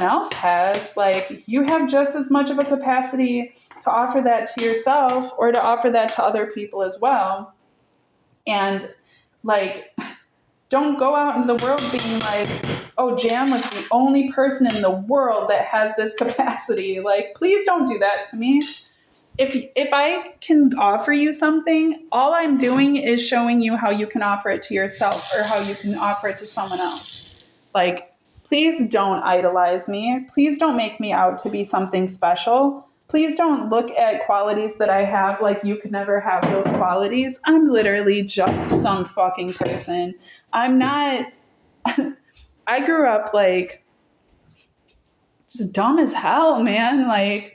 else has. Like, you have just as much of a capacity to offer that to yourself or to offer that to other people as well. And like, don't go out into the world being like, oh, Jan was the only person in the world that has this capacity. Like, please don't do that to me. If I can offer you something, all I'm doing is showing you how you can offer it to yourself or how you can offer it to someone else. Like, please don't idolize me. Please don't make me out to be something special. Please don't look at qualities that I have like you could never have those qualities. I'm literally just some fucking person. I'm not, I grew up like just dumb as hell, man. Like,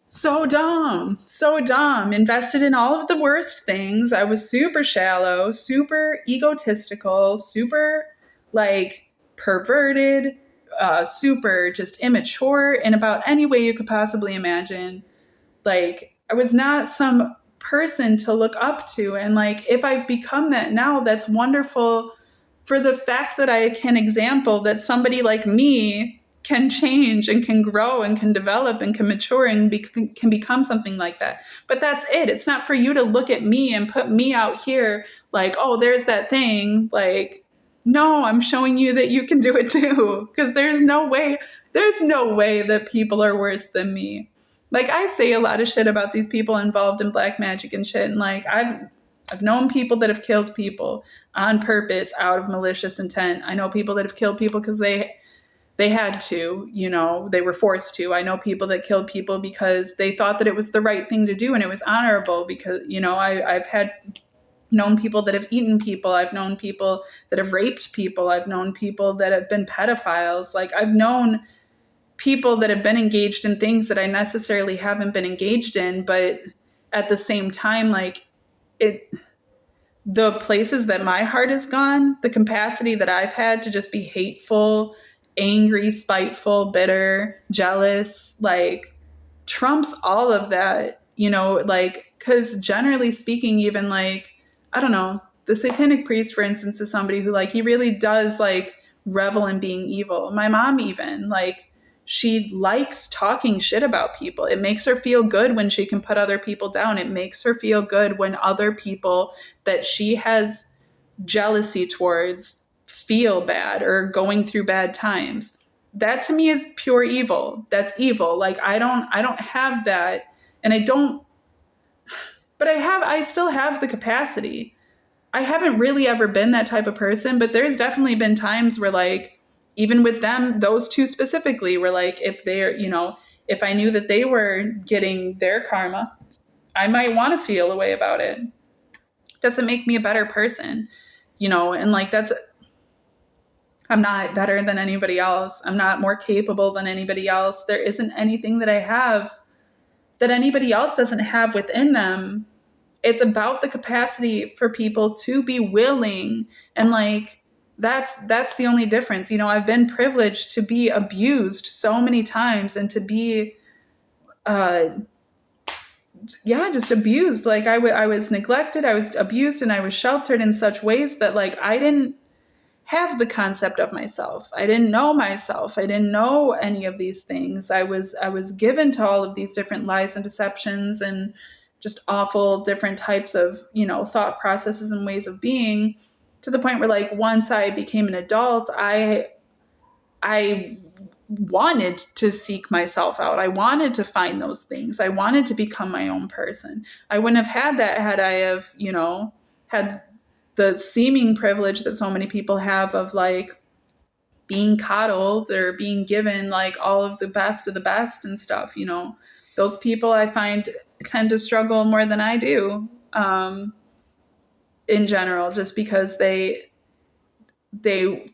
so dumb, invested in all of the worst things. I was super shallow, super egotistical, super like perverted, super just immature in about any way you could possibly imagine. Like, I was not some person to look up to. And like, if I've become that now, that's wonderful for the fact that I can example that somebody like me can change and can grow and can develop and can mature and can become something like that. But that's it. It's not for you to look at me and put me out here like, oh, there's that thing. Like, no, I'm showing you that you can do it too. Because there's no way that people are worse than me. Like, I say a lot of shit about these people involved in black magic and shit. And like, I've known people that have killed people on purpose out of malicious intent. I know people that have killed people because they had to, you know, they were forced to. I know people that killed people because they thought that it was the right thing to do and it was honorable because, you know, I've known people that have eaten people. I've known people that have raped people. I've known people that have been pedophiles. Like, I've known people that have been engaged in things that I necessarily haven't been engaged in, but at the same time, like, the places that my heart has gone, the capacity that I've had to just be hateful, angry, spiteful, bitter, jealous, like, trumps all of that, you know, like, because generally speaking, even like, I don't know, the satanic priest, for instance, is somebody who like, he really does like revel in being evil. My mom even, like, she likes talking shit about people. It makes her feel good when she can put other people down. It makes her feel good when other people that she has jealousy towards feel bad or going through bad times. That to me is pure evil. That's evil. Like, I don't have that. And I still have the capacity. I haven't really ever been that type of person, but there's definitely been times where like, even with them, those two specifically were like, if they're, you know, if I knew that they were getting their karma, I might want to feel a way about it. Doesn't make me a better person, you know, and like, I'm not better than anybody else. I'm not more capable than anybody else. There isn't anything that I have that anybody else doesn't have within them. It's about the capacity for people to be willing, and like, that's the only difference. You know, I've been privileged to be abused so many times and to be just abused. Like, I was neglected, I was abused, and I was sheltered in such ways that like, I didn't have the concept of myself. I didn't know myself. I didn't know any of these things. I was given to all of these different lies and deceptions and just awful different types of, you know, thought processes and ways of being, to the point where like, once I became an adult, I wanted to seek myself out. I wanted to find those things. I wanted to become my own person. I wouldn't have had that had I have, you know, had the seeming privilege that so many people have of like being coddled or being given like all of the best and stuff. You know, those people I find tend to struggle more than I do in general, just because they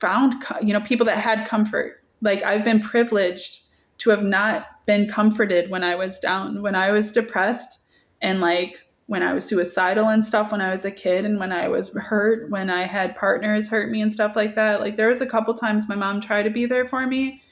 found, you know, people that had comfort. Like, I've been privileged to have not been comforted when I was down, when I was depressed, and like when I was suicidal and stuff when I was a kid, and when I was hurt, when I had partners hurt me and stuff like that. Like, there was a couple times my mom tried to be there for me,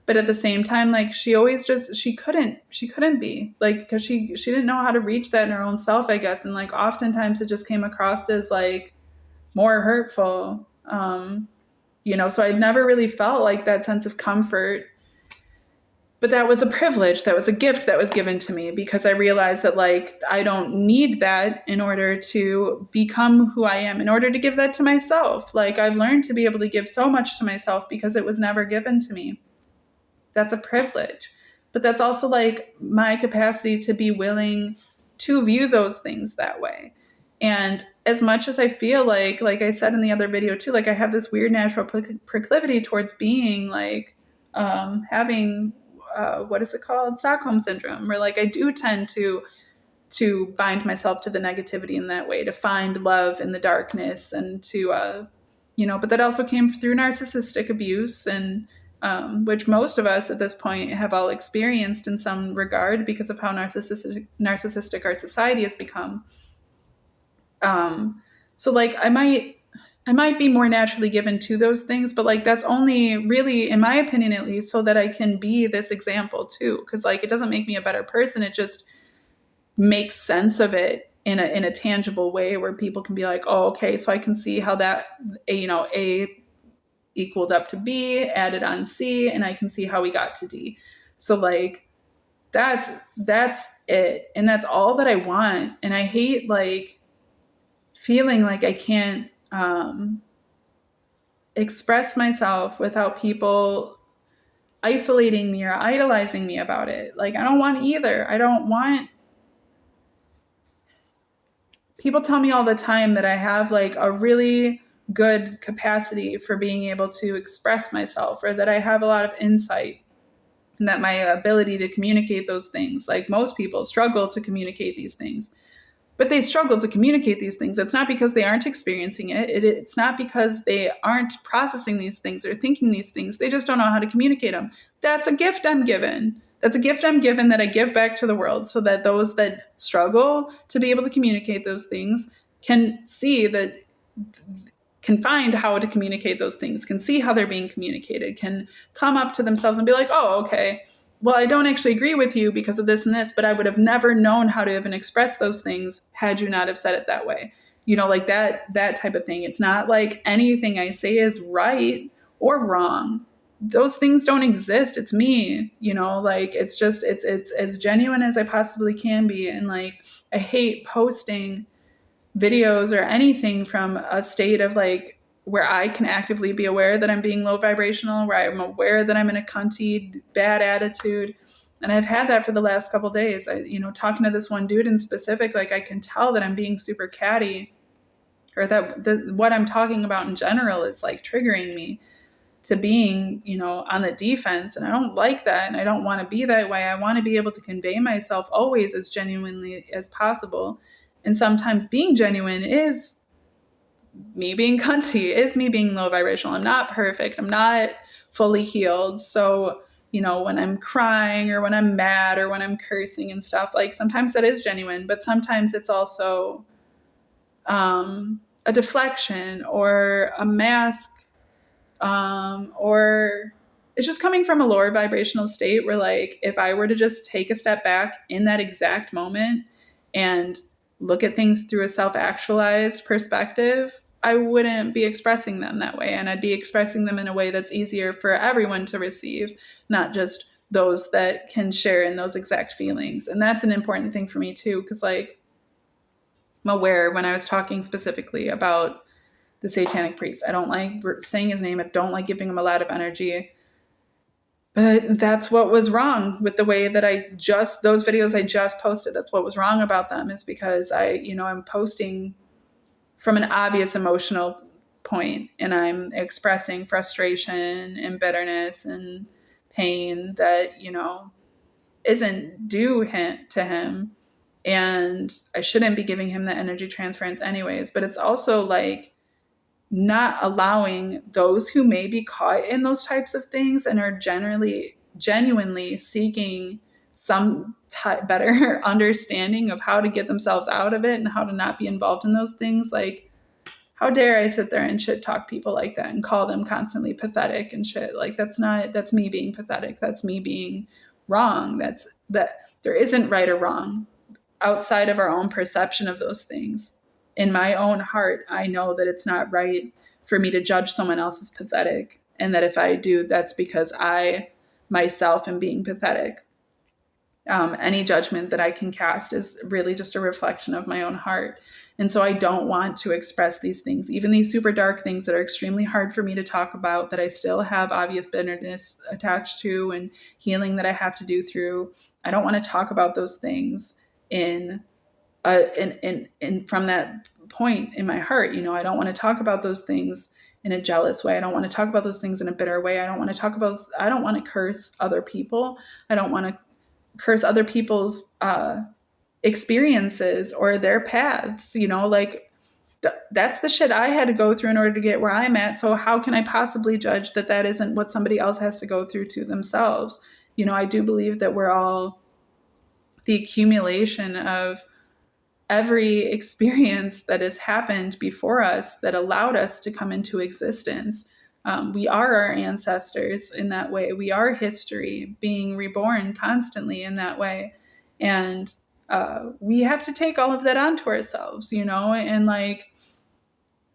but at the same time, like, she always just, she couldn't be, like, because she didn't know how to reach that in her own self, I guess. And like, oftentimes it just came across as like more hurtful. You know, so I never really felt like that sense of comfort But that was a privilege. That was a gift that was given to me because I realized that, like, I don't need that in order to become who I am, in order to give that to myself. Like, I've learned to be able to give so much to myself because it was never given to me. That's a privilege. But that's also like my capacity to be willing to view those things that way. And as much as I feel like I said in the other video too, like I have this weird natural proclivity towards being like, having, what is it called? Stockholm syndrome, where like I do tend to bind myself to the negativity in that way, to find love in the darkness, and to, but that also came through narcissistic abuse, and which most of us at this point have all experienced in some regard because of how narcissistic our society has become. So like I might be more naturally given to those things, but like that's only really, in my opinion at least, so that I can be this example too. Because like it doesn't make me a better person. It just makes sense of it in a tangible way where people can be like, oh, okay, so I can see how that A equaled up to B, added on C, and I can see how we got to D. So like that's it, and that's all that I want. And I hate like feeling like I can't express myself without people isolating me or idolizing me about it. Like I don't want either. I don't want. People tell me all the time that I have like a really good capacity for being able to express myself, or that I have a lot of insight, and that my ability to communicate those things, like most people struggle to communicate these things. But they struggle to communicate these things. It's not because they aren't experiencing it. It's not because they aren't processing these things or thinking these things. They just don't know how to communicate them. That's a gift I'm given. That's a gift I'm given that I give back to the world, so that those that struggle to be able to communicate those things can see that, can find how to communicate those things, can see how they're being communicated, can come up to themselves and be like, oh, okay, well, I don't actually agree with you because of this and this, but I would have never known how to even express those things had you not have said it that way. Like that type of thing. It's not like anything I say is right or wrong. Those things don't exist. It's me, like it's just, it's as genuine as I possibly can be. And like, I hate posting videos or anything from a state of like, where I can actively be aware that I'm being low vibrational, where I'm aware that I'm in a cunty, bad attitude. And I've had that for the last couple of days. Talking to this one dude in specific, like I can tell that I'm being super catty, or that what I'm talking about in general is like triggering me to being, on the defense. And I don't like that. And I don't want to be that way. I want to be able to convey myself always as genuinely as possible. And sometimes being genuine is me being cunty, is me being low vibrational. I'm not perfect. I'm not fully healed. So, when I'm crying or when I'm mad or when I'm cursing and stuff, like sometimes that is genuine, but sometimes it's also a deflection or a mask, or it's just coming from a lower vibrational state where like, if I were to just take a step back in that exact moment and look at things through a self-actualized perspective, I wouldn't be expressing them that way. And I'd be expressing them in a way that's easier for everyone to receive, not just those that can share in those exact feelings. And that's an important thing for me too, because like, I'm aware when I was talking specifically about the satanic priest, I don't like saying his name. I don't like giving him a lot of energy. But that's what was wrong with the way that those videos I just posted. That's what was wrong about them, is because I'm posting from an obvious emotional point, and I'm expressing frustration and bitterness and pain that, isn't due to him. And I shouldn't be giving him the energy transference anyways. But it's also like not allowing those who may be caught in those types of things and are genuinely seeking some better understanding of how to get themselves out of it and how to not be involved in those things. Like, how dare I sit there and shit talk people like that and call them constantly pathetic and shit. Like, that's me being pathetic. That's me being wrong. That there isn't right or wrong outside of our own perception of those things. In my own heart, I know that it's not right for me to judge someone else as pathetic. And that if I do, that's because I myself and being pathetic. Any judgment that I can cast is really just a reflection of my own heart. And so I don't want to express these things, even these super dark things that are extremely hard for me to talk about, that I still have obvious bitterness attached to and healing that I have to do through. I don't want to talk about those things in from that point in my heart. I don't want to talk about those things in a jealous way. I don't want to talk about those things in a bitter way. I don't want to curse other people. I don't want to curse other people's experiences or their paths. That's the shit I had to go through in order to get where I'm at. So how can I possibly judge that isn't what somebody else has to go through to themselves? I do believe that we're all the accumulation of every experience that has happened before us that allowed us to come into existence. We are our ancestors in that way. We are history being reborn constantly in that way. And we have to take all of that onto ourselves, and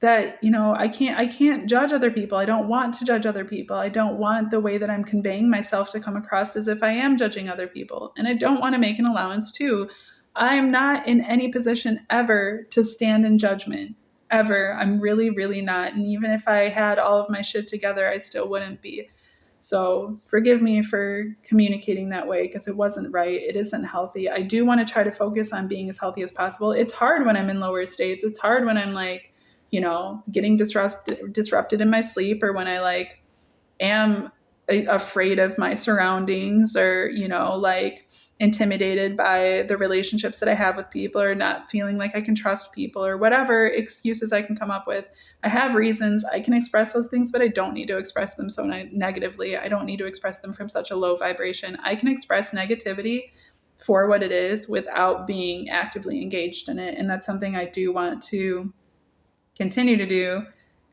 that, I can't judge other people. I don't want to judge other people. I don't want the way that I'm conveying myself to come across as if I am judging other people. And I don't want to make an allowance too. I'm not in any position ever to stand in judgment, ever. I'm really, really not. And even if I had all of my shit together, I still wouldn't be. So forgive me for communicating that way, because it wasn't right. It isn't healthy. I do want to try to focus on being as healthy as possible. It's hard when I'm in lower states. It's hard when I'm getting disrupted in my sleep, or when I am afraid of my surroundings, or intimidated by the relationships that I have with people, or not feeling like I can trust people, or whatever excuses I can come up with. I have reasons. I can express those things, but I don't need to express them so negatively. I don't need to express them from such a low vibration. I can express negativity for what it is without being actively engaged in it. And that's something I do want to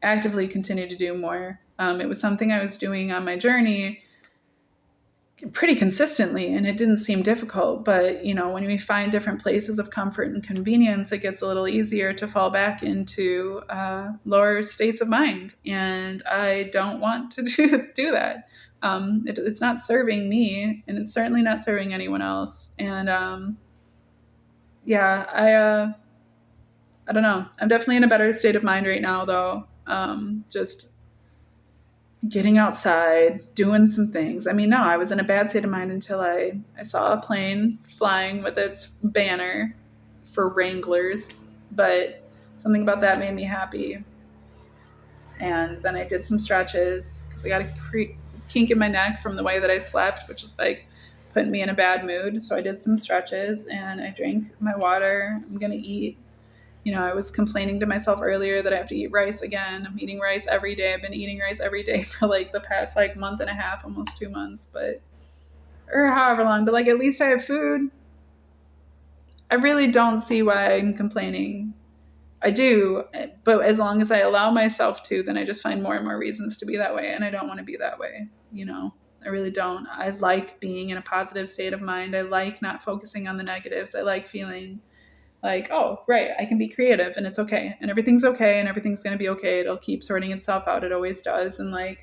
actively continue to do more. It was something I was doing on my journey pretty consistently, and it didn't seem difficult. But, when we find different places of comfort and convenience, it gets a little easier to fall back into lower states of mind. And I don't want to do that. It's not serving me, and it's certainly not serving anyone else. And I don't know. I'm definitely in a better state of mind right now, though. Just getting outside, doing some things. No, I was in a bad state of mind until I saw a plane flying with its banner for Wranglers. But something about that made me happy. And then I did some stretches because I got a kink in my neck from the way that I slept, which is putting me in a bad mood. So I did some stretches and I drank my water. I'm going to eat. I was complaining to myself earlier that I have to eat rice again. I'm eating rice every day. I've been eating rice every day for the past month and a half, almost 2 months, or however long. But at least I have food. I really don't see why I'm complaining. I do, but as long as I allow myself to, then I just find more and more reasons to be that way, and I don't want to be that way. I really don't. I like being in a positive state of mind. I like not focusing on the negatives. I like feeling oh, right, I can be creative and it's okay. And everything's okay and everything's going to be okay. It'll keep sorting itself out. It always does. And I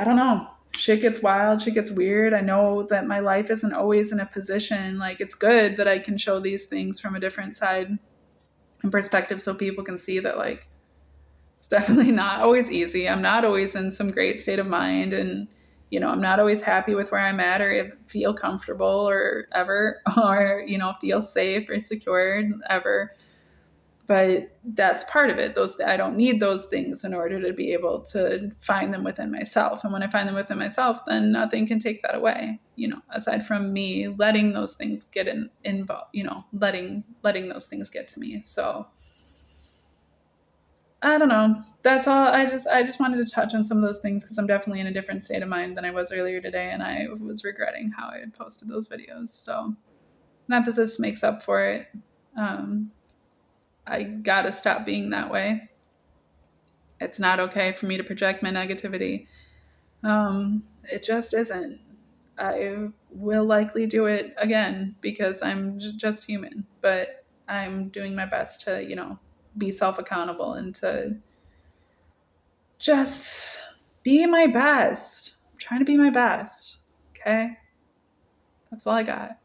don't know. Shit gets wild. Shit gets weird. I know that my life isn't always in a position. It's good that I can show these things from a different side and perspective so people can see that, it's definitely not always easy. I'm not always in some great state of mind. And I'm not always happy with where I'm at or feel comfortable or ever, or, feel safe or secure ever. But that's part of it. I don't need those things in order to be able to find them within myself. And when I find them within myself, then nothing can take that away, aside from me letting those things get involved, letting those things get to me. So I don't know. That's all. I just wanted to touch on some of those things because I'm definitely in a different state of mind than I was earlier today, and I was regretting how I had posted those videos. So, not that this makes up for it. I gotta stop being that way. It's not okay for me to project my negativity. It just isn't. I will likely do it again because I'm just human, but I'm doing my best to, be self-accountable and to just be my best. trying to be my best. Okay? That's all I got.